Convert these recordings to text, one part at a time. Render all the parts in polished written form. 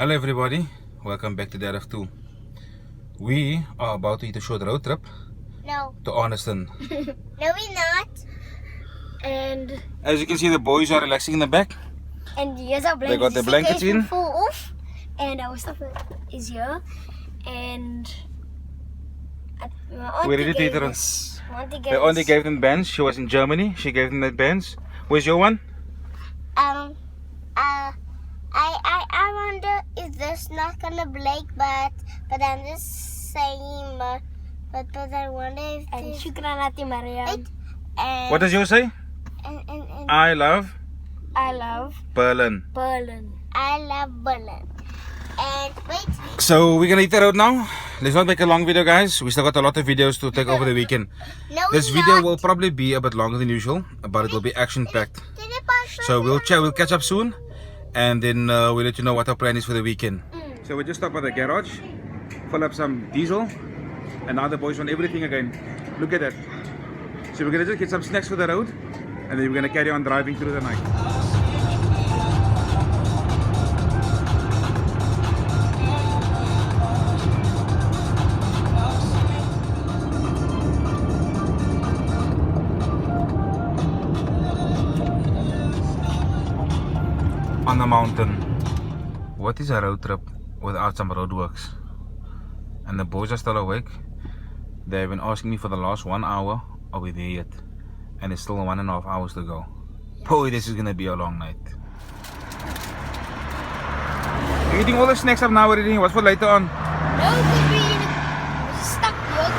Hello everybody, welcome back to the Ep3. We are about to eat a short road trip to Arniston. No, we're not. And as you can see, the boys are relaxing in the back. And here's our blankets. They got their blankets in. Full off, and our stuff is here. And We're ready to eat it. The auntie gave them bands. She was in Germany. She gave them that bands. Where's your one? I wonder if this not gonna break, but I'm just saying, but I wonder if. And shukran Ate Mariam. What does yours say? And I love Berlin. Berlin. I love Berlin. And wait. So we're gonna eat the road now. Let's not make a long video, guys. We still got a lot of videos to take over the weekend. This video will probably be a bit longer than usual, but it will be action packed. So we'll catch up soon, and then we'll let you know what our plan is for the weekend. So we just stopped by the garage, fill up some diesel, and now the boys want everything again. Look at that. So we're gonna just get some snacks for the road, and then we're gonna carry on driving through the night. On the mountain. What is a road trip without some roadworks? And the boys are still awake. They've been asking me for the last 1 hour, are we there yet? And it's still 1.5 hours to go. Boy, this is gonna be a long night. You're eating all the snacks up now already. What's for later on? No, because we're stuck here.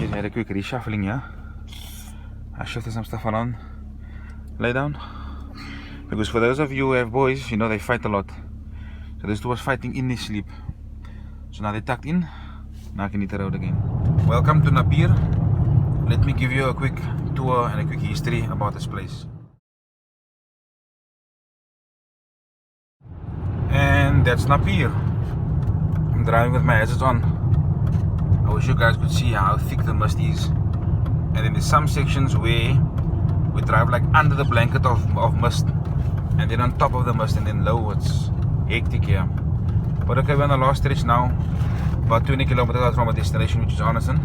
Just had a quick reshuffling, yeah? I shifted some stuff around. Lay down. Because for those of you who have boys, you know they fight a lot. So this two was fighting in his sleep. So now they're tucked in. Now I can eat the road again. Welcome to Napier. Let me give you a quick tour and a quick history about this place. And that's Napier. I'm driving with my hazards on. I wish you guys could see how thick the mist is. And then there's some sections where we drive like under the blanket of mist, and then on top of the mist, and then low. It's hectic here. But okay, we're on the last stretch now, about 20 kilometers out from our destination, which is Arniston.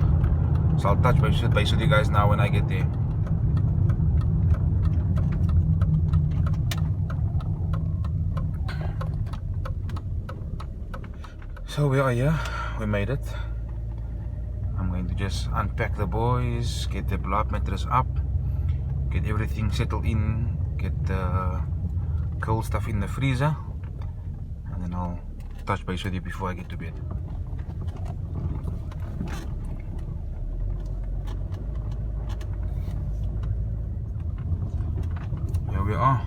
So I'll touch base with you guys now when I get there. So we are here, we made it. I'm going to just unpack the boys, get the blood mattress up, get everything settled in, get the cold stuff in the freezer, and then I'll touch base with you before I get to bed. Here we are.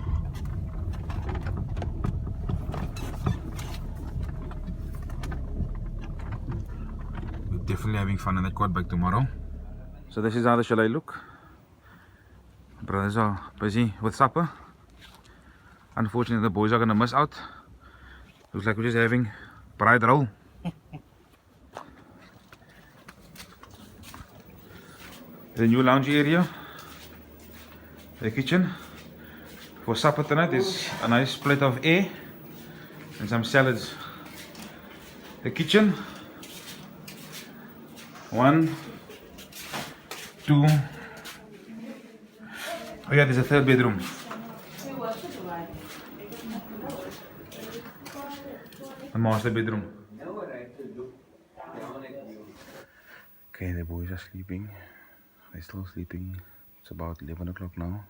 We're definitely having fun on the quad bike tomorrow. So this is how the chalet look. Brothers are busy with supper. Unfortunately, the boys are gonna miss out. Looks like we're just having fried roll. The new lounge area, the kitchen. For supper tonight is a nice plate of air and some salads. The kitchen, 1, 2. Oh yeah, there's a third bedroom. The master bedroom. Okay, the boys are sleeping. They're still sleeping. It's about 11 o'clock now.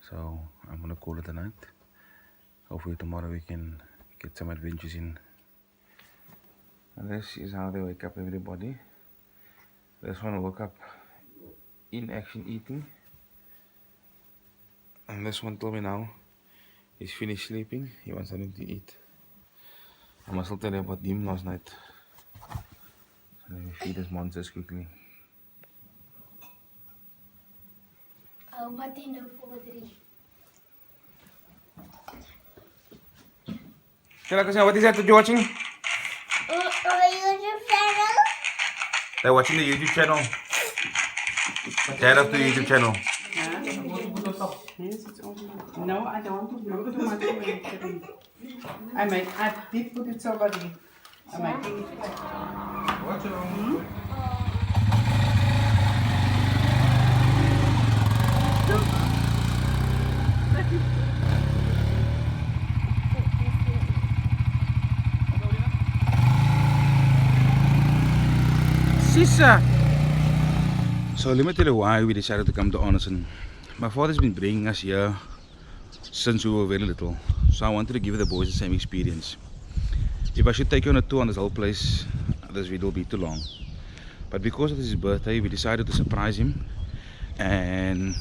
So I'm gonna call it a night. Hopefully tomorrow we can get some adventures in. And this is how they wake up, everybody. This one woke up in action eating. And this one told me now he's finished sleeping, he wants something to eat. I must tell you about him last night. So let me feed these monsters quickly. Shall what is that you're watching? YouTube channel. They're watching the YouTube channel. Head of the YouTube channel. No, I don't do too much. I did put it already. I'm making it. Sisa! So let me tell you why we decided to come to Arniston. My father's been bringing us here since we were very little, so I wanted to give the boys the same experience. If I should take you on a tour on this whole place, this video will be too long. But because it is his birthday, we decided to surprise him and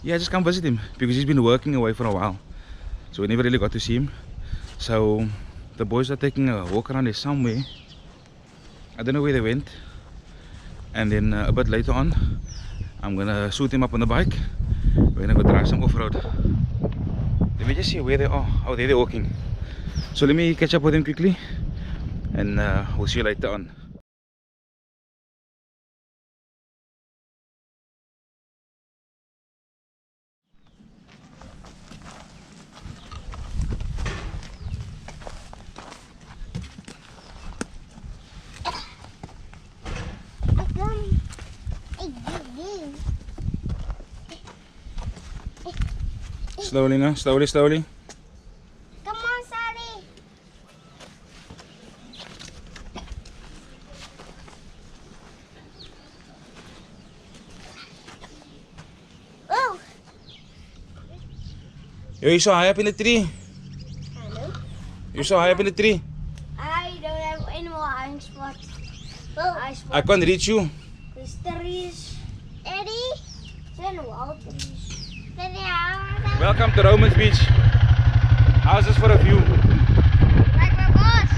yeah, just come visit him because he's been working away for a while, so we never really got to see him. So the boys are taking a walk around there somewhere. I don't know where they went. And then a bit later on, I'm gonna shoot him up on the bike. We're gonna go drive some off-road. Let me just see where they are. Oh, there they're walking. So let me catch up with him quickly, and we'll see you later on. Slowly now, slowly. Come on, Sally. Oh. You're so high up in the tree. Hello. You're so high up in the tree. I don't have any more hiding spots. Oh. I can't reach you. There's trees. Eddie. Then wild trees. Welcome to Romans Beach. How's this for a view? Like my boss.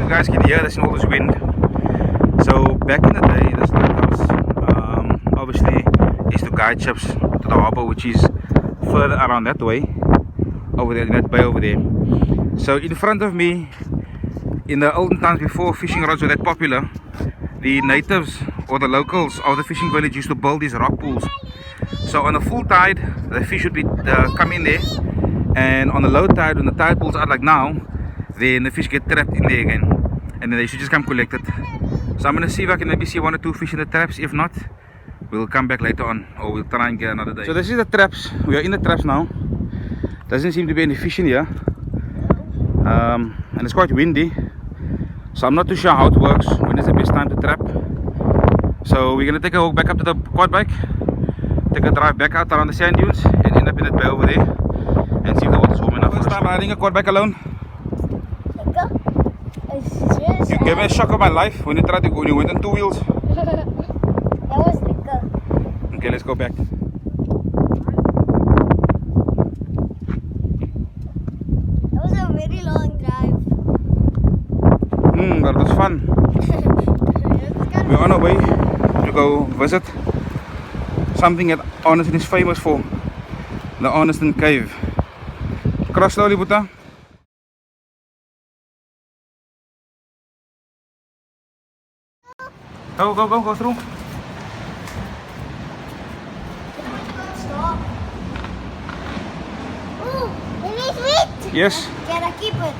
Guys can hear there's all this wind. So back in the day, this lighthouse obviously is to guide ships to the harbour, which is further around that way, over there in that bay over there. So in front of me, in the olden times before fishing rods were that popular, the natives or the locals of the fishing village used to build these rock pools. So on a full tide, the fish would be come in there, and on the low tide, when the tide pulls out like now, then the fish get trapped in there again, and then they should just come collect it. So I'm gonna see if I can maybe see 1 or 2 fish in the traps. If not, we'll come back later on, or we'll try and get another day. So this is the traps. We are in the traps now. Doesn't seem to be any fish in here, and it's quite windy, so I'm not too sure how it works, when is the best time to trap. So we're gonna take a walk back up to the quad bike, take a drive back out around the sand dunes, and end up in that bay over there and see if the water's warm enough. First time riding a quad bike alone. You gave me a shock of my life when you went on 2 wheels. That was liquor. Okay, let's go back. That was a very long drive. But it was fun. We're on our way to go visit something that Arniston is famous for, the Arniston cave. Cross slowly, Buddha. Go through. Stop. Ooh, it is sweet. Yes. Can I keep it?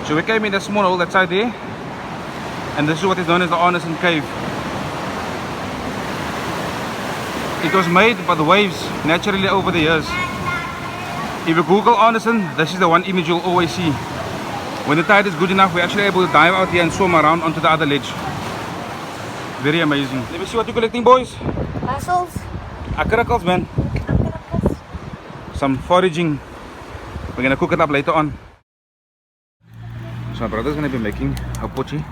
So we came in the small hole that's out there, and this is what is known as the Arniston cave. It was made by the waves naturally over the years. If you Google Arniston, this is the one image you'll always see. When the tide is good enough, we're actually able to dive out here and swim around onto the other ledge. Very amazing. Let me see what you're collecting, boys. Mussels. Acaracles, man. Acaracles. Some foraging. We're gonna cook it up later on. So my brother's gonna be making a pochi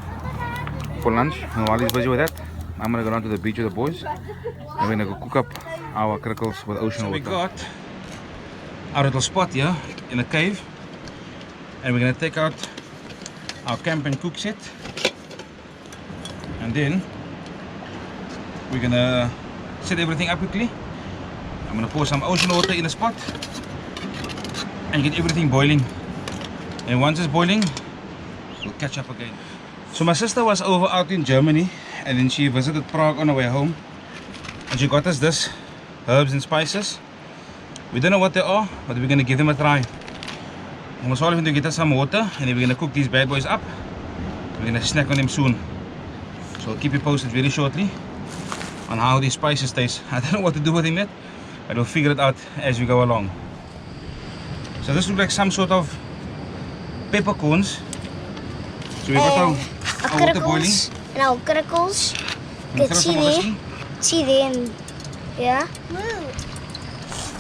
for lunch, and while he's busy with that, I'm gonna go down to the beach with the boys, and we're gonna go cook up our crickles with ocean water. We got our little spot here in a cave, and we're gonna take out our camp and cook set, and then we're gonna set everything up quickly. I'm gonna pour some ocean water in the spot and get everything boiling, and once it's boiling, we'll catch up again. So my sister was over out in Germany, and then she visited Prague on her way home, and she got us this herbs and spices. We don't know what they are, but we're gonna give them a try. I'm also going to get us some water, and then we're gonna cook these bad boys up. We're gonna snack on them soon, so I'll keep you posted very shortly on how these spices taste. I don't know what to do with them yet, but we'll figure it out as we go along. So this looks like some sort of peppercorns. So we got our water boiling. And our crickles. You can throw some of this in. See them. Yeah.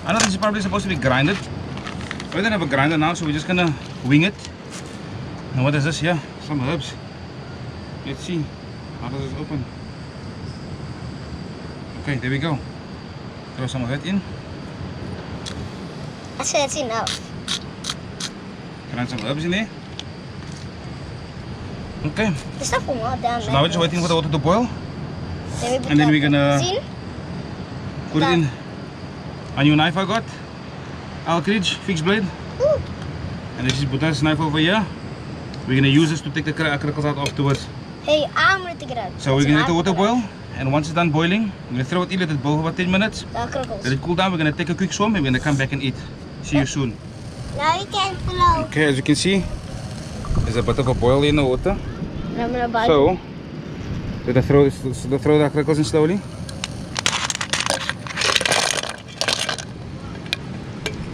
I know this is probably supposed to be grinded. We don't have a grinder now, so we're just gonna wing it. And what is this here? Some herbs. Let's see. How does this open? Okay, there we go. Throw some of that in. I said it's enough. Grind some herbs in there. Okay. There's not more down So there. now we're just waiting for the water to boil. And then we're gonna put it in a new knife I got. Alkridge fixed blade. Ooh. And this is Buddha's knife over here. We're gonna use this to take the crickles out afterwards. Hey, I'm gonna take it out. So we're gonna let the water boil, and once it's done boiling, we're gonna throw it in, let it boil for about 10 minutes. The crickles. Let it cool down, we're gonna take a quick swim, and we're gonna come back and eat. See you soon. Now we can flow. Okay, as you can see, there's a bit of a boil in the water. And I'm gonna buy So, let's throw the crickles in slowly.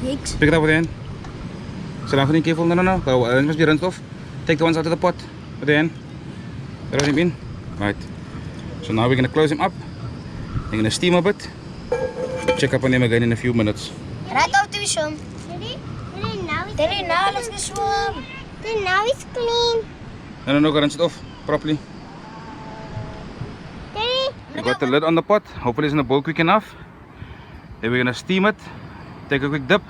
Yikes. Pick it up with the hand. So now, be careful. No. It must be rinsed off. Take the ones out of the pot with the hand. Throw them in. Right. So now we're gonna close them up. We're gonna steam a bit. Check up on them again in a few minutes. Right off to swim. Daddy, now let's go swim. Then now it's clean. No, go rinse it off properly. Daddy. We got the lid on the pot. Hopefully it's gonna boil quick enough. Then we're gonna steam it. Take a quick dip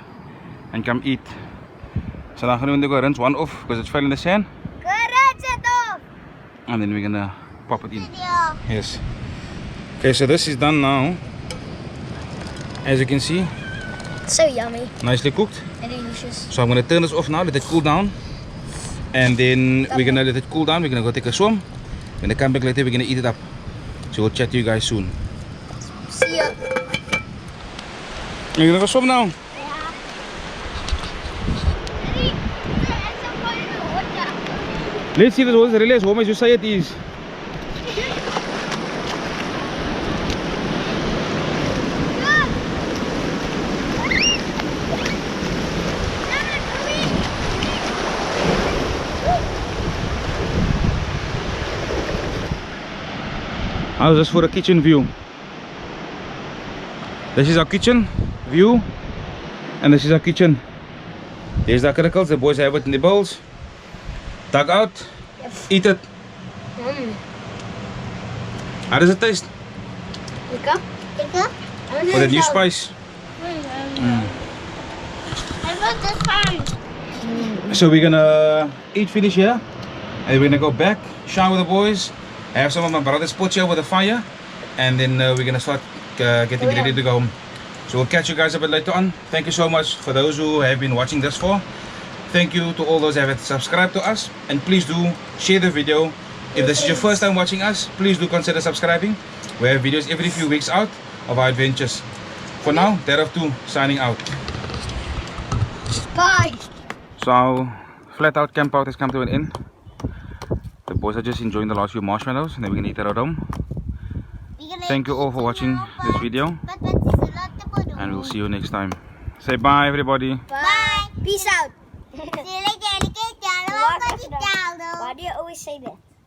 and come eat. So now we're gonna go rinse one off because it's fell in the sand. Go rinse it off. And then we're gonna pop it in. Yeah. Yes. Okay, so this is done now. As you can see, So yummy. nicely cooked. And delicious. So I'm gonna turn this off now, let it cool down. And then we're gonna let it cool down. We're gonna go take a swim. We're gonna come back later, we're gonna eat it up. So we'll chat to you guys soon. See ya. You're gonna go swim now? Let's see if this water is really as warm as you say it is. How's this for a kitchen view? This is our kitchen view, and this is our kitchen. There's the crickles, the boys have it in the bowls. Dug out, eat it. How does it taste? For the new spice. So we're gonna eat finish here, and we're gonna go back, shower the boys, have some of my brother's pochi over the fire, and then we're gonna start getting ready to go home. So we'll catch you guys a bit later on. Thank you so much for those who have been watching this far. Thank you to all those who have subscribed to us, and please do share the video. If this is your first time watching us, please do consider subscribing. We have videos every few weeks out of our adventures. For now, Ep3 signing out. Bye. So our flat out camp out has come to an end. The boys are just enjoying the last few marshmallows, and then we're gonna eat that at home. Thank you all for watching this video, and we'll see you next time. Say bye everybody. Bye. Peace out. See you later. Why do you always say that?